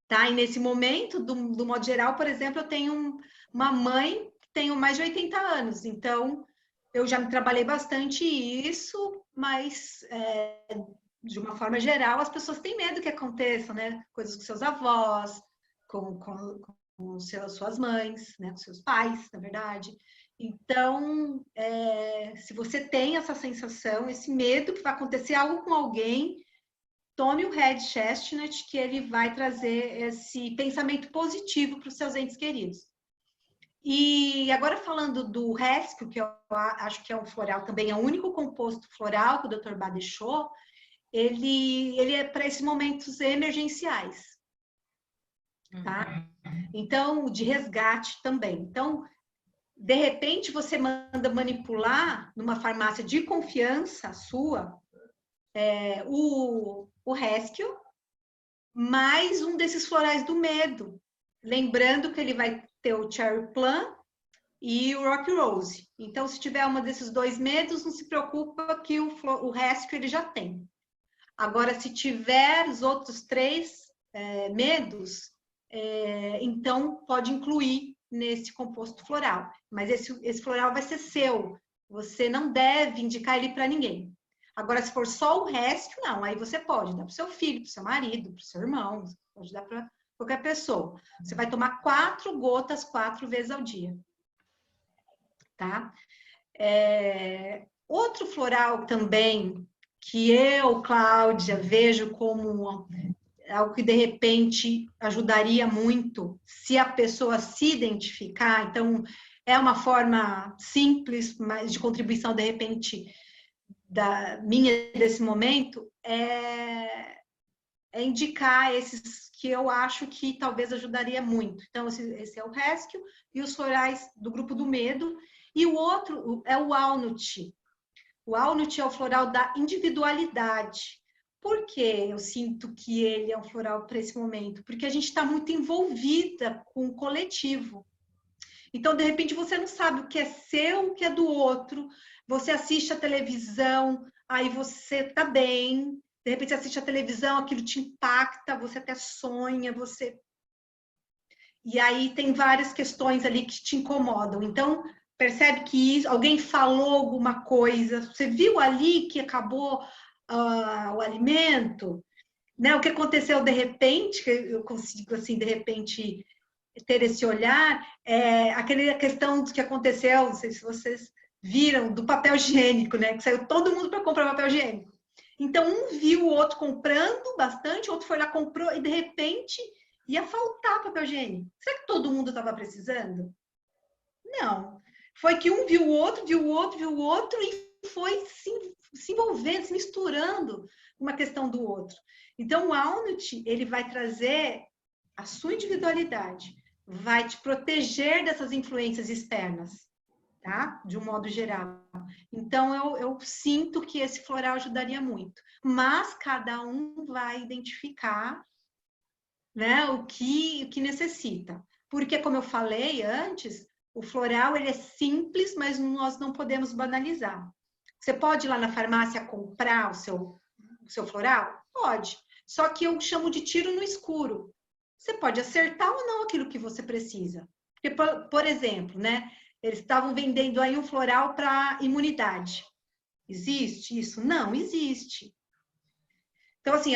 Speaker 2: Tá? E nesse momento, do modo geral, por exemplo, eu tenho uma mãe que tem mais de 80 anos, então eu já me trabalhei bastante isso, mas de uma forma geral, as pessoas têm medo que aconteça, né? Coisas com seus avós, com suas mães, né? Com seus pais, na verdade. Então, se você tem essa sensação, esse medo que vai acontecer algo com alguém, tome o Red Chestnut, que ele vai trazer esse pensamento positivo para os seus entes queridos. E agora falando do Rescue, que eu acho que é um floral também, é o único composto floral que o Dr. Bá deixou, ele é para esses momentos emergenciais. Tá? Então, de resgate também. Então, de repente, você manda manipular numa farmácia de confiança sua o Rescue, mais um desses florais do medo. Lembrando que ele vai ter o Cherry Plum e o Rock Rose. Então, se tiver um desses 2 medos, não se preocupa que o Rescue ele já tem. Agora, se tiver os outros 3 medos, então pode incluir nesse composto floral. Mas esse floral vai ser seu. Você não deve indicar ele para ninguém. Agora, se for só o Rescue, não. Aí você pode dar para o seu filho, para o seu marido, para o seu irmão. Pode dar para qualquer pessoa. Você vai tomar 4 gotas 4 vezes ao dia. Tá? Outro floral também que eu, Cláudia, vejo como algo que de repente ajudaria muito se a pessoa se identificar. Então, é uma forma simples, mas de contribuição, de repente, da minha desse momento, é indicar esses que eu acho que talvez ajudaria muito. Então, esse é o Rescue e os florais do grupo do medo. E o outro é o Walnut. O Walnut é o floral da individualidade. Por que eu sinto que ele é um floral para esse momento? Porque a gente está muito envolvida com o coletivo. Então, de repente, você não sabe o que é seu, o que é do outro. Você assiste a televisão, aí você está bem. De repente, você assiste a televisão, aquilo te impacta, você até sonha, E aí tem várias questões ali que te incomodam. Então, percebe que alguém falou alguma coisa, você viu ali que acabou o alimento, né? O que aconteceu de repente, que eu consigo, assim, de repente, ter esse olhar, aquela questão do que aconteceu, não sei se vocês viram, do papel higiênico, né? Que saiu todo mundo para comprar papel higiênico. Então, um viu o outro comprando bastante, o outro foi lá, comprou, e de repente ia faltar papel higiênico. Será que todo mundo estava precisando? Não. Foi que um viu o outro, viu o outro, viu o outro, e foi se envolvendo, se misturando uma questão do outro. Então, o Aunit, ele vai trazer a sua individualidade, vai te proteger dessas influências externas, tá? De um modo geral. Então, eu sinto que esse floral ajudaria muito. Mas cada um vai identificar, né, o que necessita. Porque, como eu falei antes, o floral ele é simples, mas nós não podemos banalizar. Você pode ir lá na farmácia comprar o seu floral? Pode. Só que eu chamo de tiro no escuro. Você pode acertar ou não aquilo que você precisa. Porque, por exemplo, né, eles estavam vendendo aí um floral para imunidade. Existe isso? Não existe. Então, assim,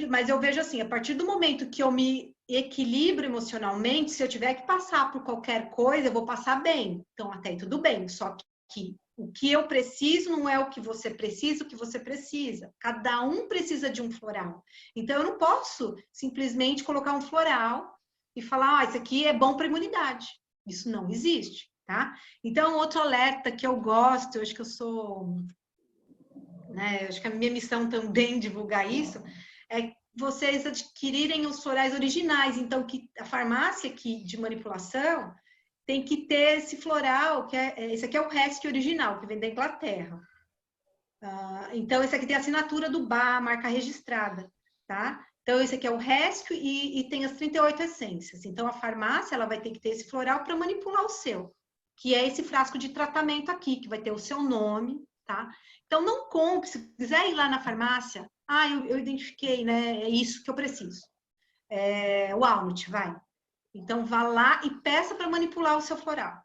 Speaker 2: mas eu vejo assim, a partir do momento que eu me equilibro emocionalmente, se eu tiver que passar por qualquer coisa, eu vou passar bem. Então, até aí tudo bem. Só que o que eu preciso não é o que você precisa, o que você precisa. Cada um precisa de um floral. Então, eu não posso simplesmente colocar um floral e falar, isso aqui é bom para imunidade. Isso não existe, tá? Então, outro alerta que eu gosto, eu acho que eu sou... né, acho que a minha missão também divulgar isso, é vocês adquirirem os florais originais. Então, que a farmácia aqui de manipulação tem que ter esse floral, esse aqui é o Rescue original, que vem da Inglaterra. Então, esse aqui tem a assinatura do bar, a marca registrada, tá? Então, esse aqui é o Rescue e tem as 38 essências. Então, a farmácia ela vai ter que ter esse floral para manipular o seu, que é esse frasco de tratamento aqui, que vai ter o seu nome, tá? Então, não compre, se quiser ir lá na farmácia, eu identifiquei, né? É isso que eu preciso. O Walnut, vai. Então, vá lá e peça para manipular o seu floral.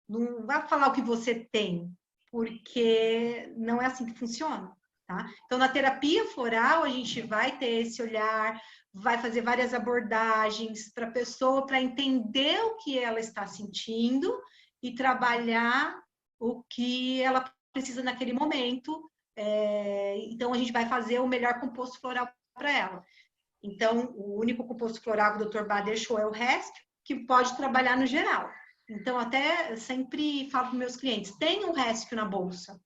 Speaker 2: Não vá falar o que você tem, porque não é assim que funciona, tá? Então, na terapia floral, a gente vai ter esse olhar, vai fazer várias abordagens para a pessoa, para entender o que ela está sentindo e trabalhar o que ela precisa naquele momento. Então, a gente vai fazer o melhor composto floral para ela. Então, o único composto floral que o Dr. Bá deixou é o Rescue, que pode trabalhar no geral. Então, até sempre falo para meus clientes, tenha um Rescue na bolsa,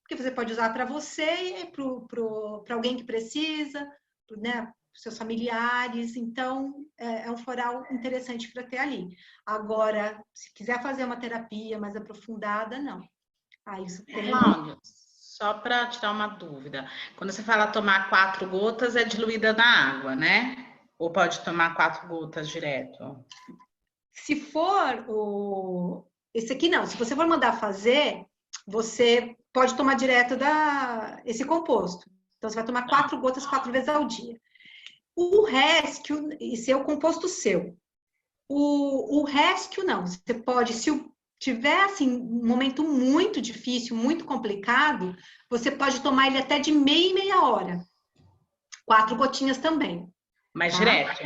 Speaker 2: porque você pode usar para você e para alguém que precisa, né, seus familiares. Então, é um floral interessante para ter ali. Agora, se quiser fazer uma terapia mais aprofundada, não. Isso tem...
Speaker 1: Cláudia, só para tirar uma dúvida. Quando você fala tomar 4 gotas, é diluída na água, né? Ou pode tomar 4 gotas direto?
Speaker 2: Se for esse aqui, não. Se você for mandar fazer, você pode tomar direto esse composto. Então, você vai tomar 4 gotas 4 vezes ao dia. O Rescue, esse é o composto seu. O Rescue, não. Você pode, se tiver, assim, um momento muito difícil, muito complicado, você pode tomar ele até de meia e meia hora. 4 gotinhas também.
Speaker 1: Mas
Speaker 2: tá?
Speaker 1: direto?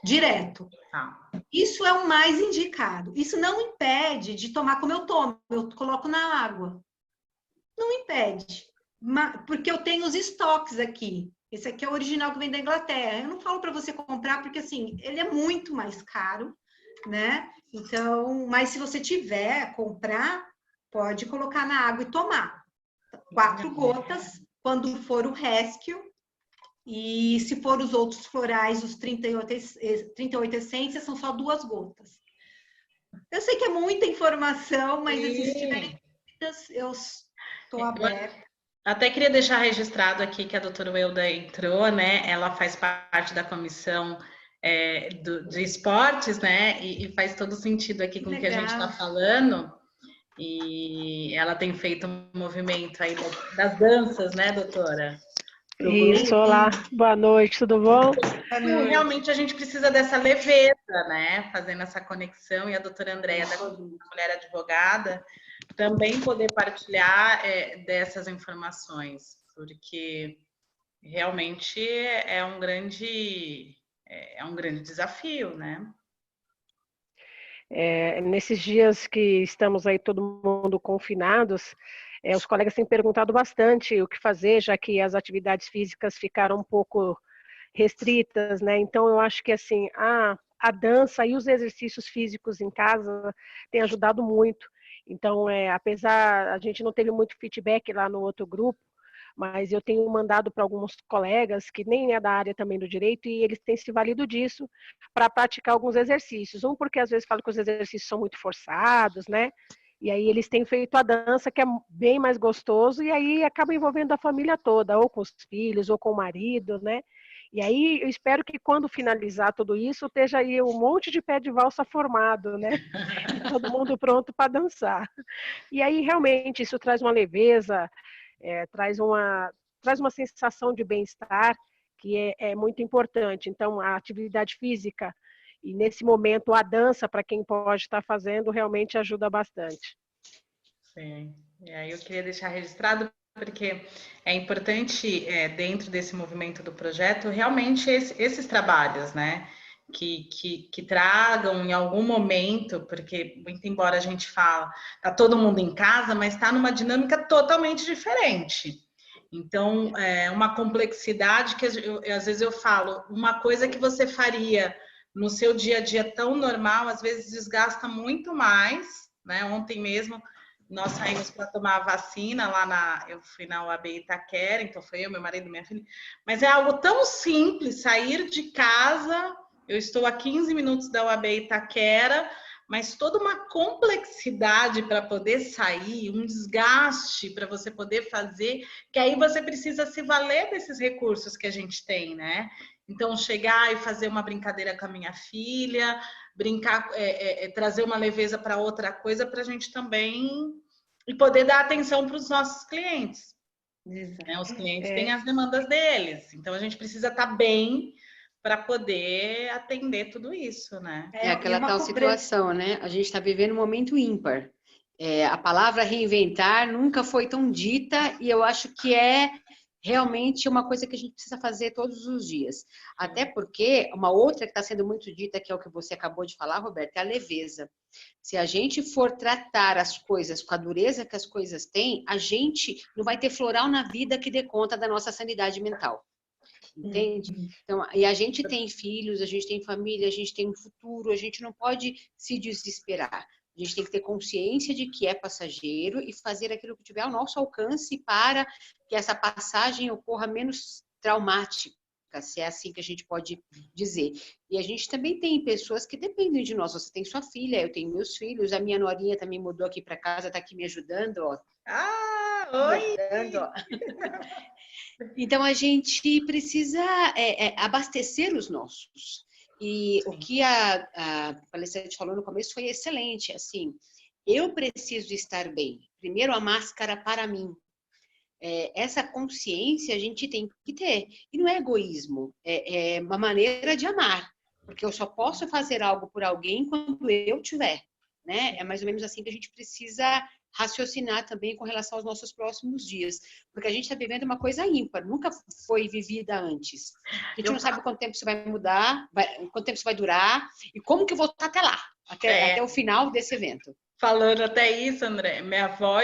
Speaker 2: Direto.
Speaker 1: Tá.
Speaker 2: Isso é o mais indicado. Isso não impede de tomar como eu tomo. Eu coloco na água. Não impede. Porque eu tenho os estoques aqui. Esse aqui é o original que vem da Inglaterra. Eu não falo para você comprar, porque assim, ele é muito mais caro, né? Então, mas se você tiver, comprar, pode colocar na água e tomar. 4 gotas, quando for o Rescue. E se for os outros florais, os 38 essências, são só 2 gotas. Eu sei que é muita informação, mas assim, se tiverem dúvidas, eu estou aberta.
Speaker 1: Até queria deixar registrado aqui que a doutora Welda entrou, né? Ela faz parte da comissão de esportes, né? E faz todo sentido aqui com o que a gente está falando. E ela tem feito um movimento aí das danças, né, doutora?
Speaker 4: Isso, olá, boa noite, tudo bom?
Speaker 1: Realmente a gente precisa dessa leveza, né? Fazendo essa conexão, e a doutora Andréia, da Mulher Advogada, também poder partilhar dessas informações, porque realmente é um grande desafio, né?
Speaker 4: Nesses dias que estamos aí todo mundo confinados, Os colegas têm perguntado bastante o que fazer, já que as atividades físicas ficaram um pouco restritas, né? Então, eu acho que, assim, a dança e os exercícios físicos em casa têm ajudado muito. Então, apesar, a gente não teve muito feedback lá no outro grupo, mas eu tenho mandado para alguns colegas que nem é da área também do direito e eles têm se valido disso para praticar alguns exercícios. Porque às vezes falam que os exercícios são muito forçados, né? E aí eles têm feito a dança, que é bem mais gostoso, e aí acaba envolvendo a família toda, ou com os filhos, ou com o marido, né? E aí eu espero que quando finalizar tudo isso, esteja aí um monte de pé de valsa formado, né? E todo mundo pronto para dançar. E aí realmente isso traz uma leveza, traz uma sensação de bem-estar que é muito importante. Então, a atividade física e, nesse momento, a dança, para quem pode estar fazendo, realmente ajuda bastante.
Speaker 1: Sim. E aí eu queria deixar registrado, porque é importante, dentro desse movimento do projeto, realmente esses trabalhos, né? Que tragam em algum momento, porque muito embora a gente fala, tá todo mundo em casa, mas está numa dinâmica totalmente diferente. Então, uma complexidade que às vezes eu falo, uma coisa que você faria no seu dia a dia tão normal, às vezes desgasta muito mais, né? Ontem mesmo nós saímos para tomar a vacina eu fui na UAB Itaquera, então foi eu, meu marido e minha filha, mas é algo tão simples, sair de casa, eu estou a 15 minutos da UAB Itaquera, mas toda uma complexidade para poder sair, um desgaste para você poder fazer, que aí você precisa se valer desses recursos que a gente tem, né? Então, chegar e fazer uma brincadeira com a minha filha, brincar, trazer uma leveza para outra coisa, para a gente também e poder dar atenção para os nossos clientes. Né? Os clientes têm as demandas deles, então a gente precisa estar bem para poder atender tudo isso, né?
Speaker 3: É aquela tal situação, né? A gente está vivendo um momento ímpar. A palavra reinventar nunca foi tão dita e eu acho que é realmente uma coisa que a gente precisa fazer todos os dias. Até porque uma outra que está sendo muito dita, que é o que você acabou de falar, Roberta, é a leveza. Se a gente for tratar as coisas com a dureza que as coisas têm, a gente não vai ter floral na vida que dê conta da nossa sanidade mental. Entende? Então, e a gente tem filhos, a gente tem família, a gente tem um futuro, a gente não pode se desesperar. A gente tem que ter consciência de que é passageiro e fazer aquilo que tiver ao nosso alcance para que essa passagem ocorra menos traumática, se é assim que a gente pode dizer. E a gente também tem pessoas que dependem de nós. Você tem sua filha, eu tenho meus filhos, a minha norinha também mudou aqui para casa, está aqui me ajudando, ó.
Speaker 1: Oi!
Speaker 3: Ajudando, ó. Então, a gente precisa abastecer os nossos. E o que a palestrante falou no começo foi excelente. Assim, eu preciso estar bem. Primeiro, a máscara para mim. Essa consciência a gente tem que ter. E não é egoísmo, é uma maneira de amar. Porque eu só posso fazer algo por alguém quando eu tiver. Né? É mais ou menos assim que a gente precisa raciocinar também com relação aos nossos próximos dias. Porque a gente está vivendo uma coisa ímpar, nunca foi vivida antes. A gente não sabe quanto tempo isso vai mudar, quanto tempo isso vai durar, e como que eu vou estar até lá, até o final desse evento.
Speaker 1: Falando até isso, André, minha avó,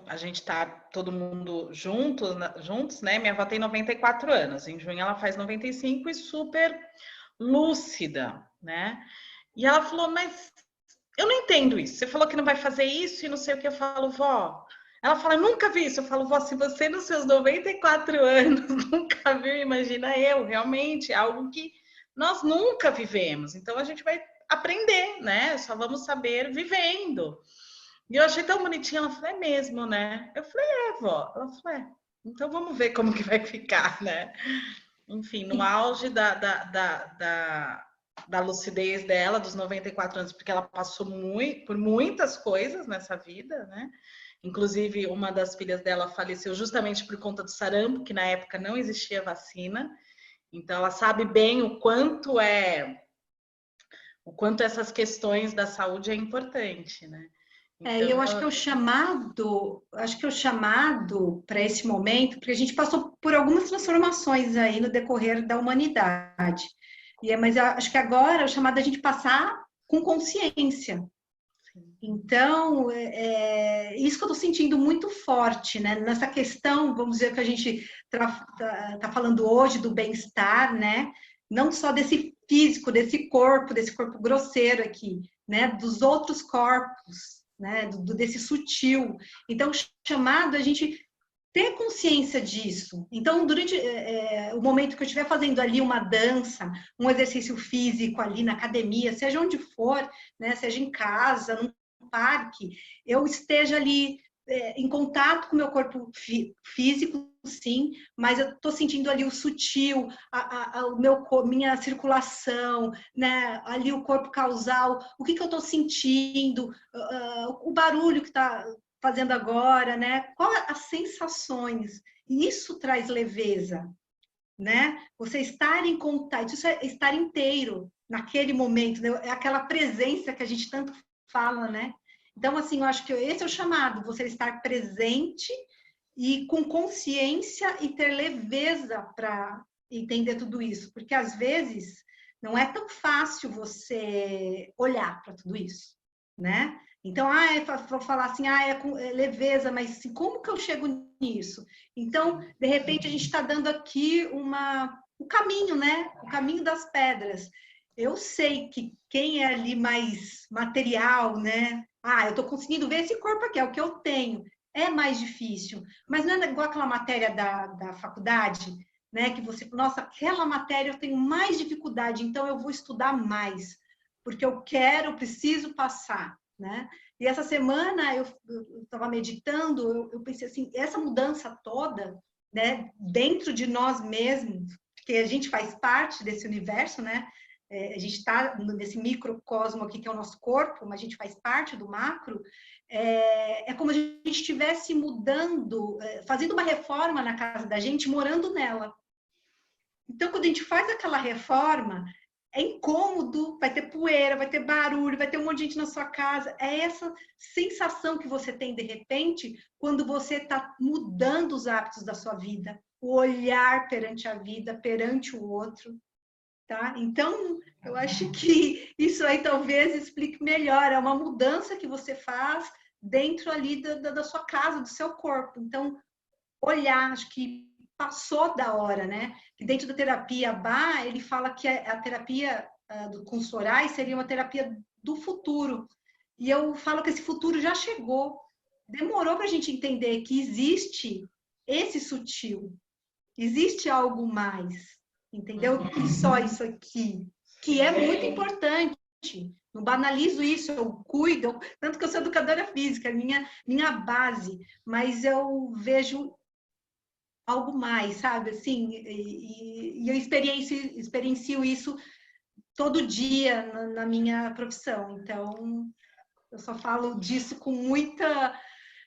Speaker 1: a gente está todo mundo juntos, né? Minha avó tem 94 anos, em junho ela faz 95 e super lúcida, né? E ela falou, mas eu não entendo isso. Você falou que não vai fazer isso e não sei o que. Eu falo, vó. Ela fala, nunca vi isso. Eu falo, vó, se você nos seus 94 anos nunca viu, imagina eu. Realmente, é algo que nós nunca vivemos. Então, a gente vai aprender, né? Só vamos saber vivendo. E eu achei tão bonitinha. Ela falou, é mesmo, né? Eu falei, vó. Ela falou, então vamos ver como que vai ficar, né? Enfim, no auge da lucidez dela, dos 94 anos, porque ela passou por muitas coisas nessa vida, né? Inclusive, uma das filhas dela faleceu justamente por conta do sarampo, que na época não existia vacina. Então, ela sabe bem o quanto essas questões da saúde é importante, né? Então,
Speaker 2: eu acho que é o chamado para esse momento, porque a gente passou por algumas transformações aí no decorrer da humanidade. Mas eu acho que agora é o chamado a gente passar com consciência. Então, isso que eu estou sentindo muito forte, né? Nessa questão, vamos dizer, que a gente tá falando hoje do bem-estar, né? Não só desse físico, desse corpo grosseiro aqui, né? Dos outros corpos, né? Desse sutil. Então, chamado a gente ter consciência disso. Então, durante o momento que eu estiver fazendo ali uma dança, um exercício físico ali na academia, seja onde for, né? Seja em casa, num parque, eu esteja ali em contato com o meu corpo físico, sim, mas eu estou sentindo ali o sutil, minha circulação, né? Ali o corpo causal, o que eu estou sentindo, o barulho que está fazendo agora, né? Qual as sensações? Isso traz leveza, né? Você estar em contato, isso é estar inteiro naquele momento, né? É aquela presença que a gente tanto fala, né? Então, assim, eu acho que esse é o chamado, você estar presente e com consciência e ter leveza para entender tudo isso, porque às vezes não é tão fácil você olhar para tudo isso, né? Então, vou falar assim, é leveza, mas assim, como que eu chego nisso? Então, de repente, a gente está dando aqui o caminho, né? O caminho das pedras. Eu sei que quem é ali mais material, né? Eu estou conseguindo ver esse corpo aqui, é o que eu tenho. É mais difícil. Mas não é igual aquela matéria da faculdade, né? Que você, nossa, aquela matéria eu tenho mais dificuldade, então eu vou estudar mais, porque eu preciso passar, né? E essa semana eu estava meditando, eu pensei assim, essa mudança toda, né? Dentro de nós mesmos, porque a gente faz parte desse universo, né? A gente está nesse microcosmo aqui que é o nosso corpo, mas a gente faz parte do macro, é como se a gente estivesse mudando, fazendo uma reforma na casa da gente, morando nela. Então, quando a gente faz aquela reforma, é incômodo, vai ter poeira, vai ter barulho, vai ter um monte de gente na sua casa. É essa sensação que você tem, de repente, quando você está mudando os hábitos da sua vida, o olhar perante a vida, perante o outro. Tá? Então, eu acho que isso aí talvez explique melhor. É uma mudança que você faz dentro ali da sua casa, do seu corpo. Então, olhar, acho que passou da hora, né? Que dentro da terapia Bá, ele fala que a terapia com os florais seria uma terapia do futuro. E eu falo que esse futuro já chegou. Demorou para a gente entender que existe esse sutil, existe algo mais, entendeu? Que só isso aqui, que é muito importante. Não banalizo isso, eu cuido, tanto que eu sou educadora física, minha base, mas eu vejo algo mais, sabe? Assim, e eu experiencio isso todo dia na minha profissão. Então, eu só falo disso com muita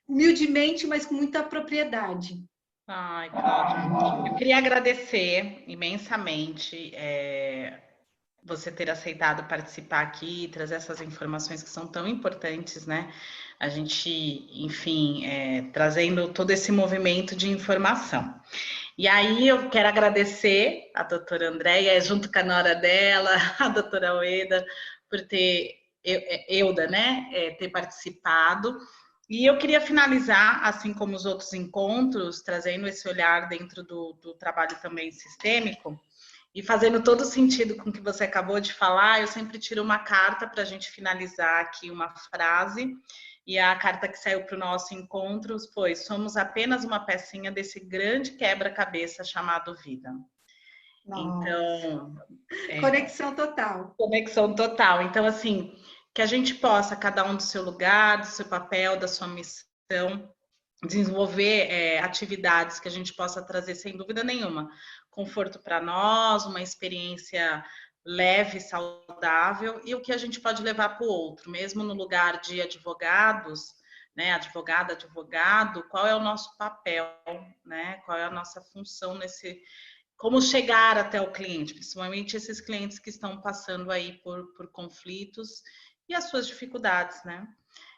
Speaker 2: humildemente, mas com muita propriedade.
Speaker 1: Ai, Cláudia, eu queria agradecer imensamente você ter aceitado participar aqui e trazer essas informações que são tão importantes, né? A gente, enfim, trazendo todo esse movimento de informação. E aí eu quero agradecer a doutora Andréia, junto com a nora dela, a doutora Ueda, por ter, Euda, né, ter participado. E eu queria finalizar, assim como os outros encontros, trazendo esse olhar dentro do trabalho também sistêmico, e fazendo todo sentido com o que você acabou de falar, eu sempre tiro uma carta para a gente finalizar aqui uma frase, e a carta que saiu para o nosso encontro foi: somos apenas uma pecinha desse grande quebra-cabeça chamado vida.
Speaker 2: Nossa.
Speaker 1: Então,
Speaker 2: conexão total.
Speaker 1: Conexão total. Então, assim, que a gente possa, cada um do seu lugar, do seu papel, da sua missão, desenvolver atividades que a gente possa trazer, sem dúvida nenhuma, conforto para nós, uma experiência leve, saudável, e o que a gente pode levar para o outro, mesmo no lugar de advogados, né, advogada, advogado, qual é o nosso papel, né, qual é a nossa função nesse, como chegar até o cliente, principalmente esses clientes que estão passando aí por conflitos e as suas dificuldades, né?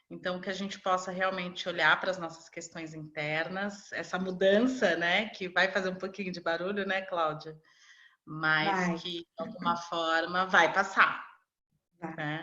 Speaker 1: Então, que a gente possa realmente olhar para as nossas questões internas, essa mudança, né, que vai fazer um pouquinho de barulho, né, Cláudia? Mas que, de alguma forma, vai passar.
Speaker 2: Vai.
Speaker 1: Né?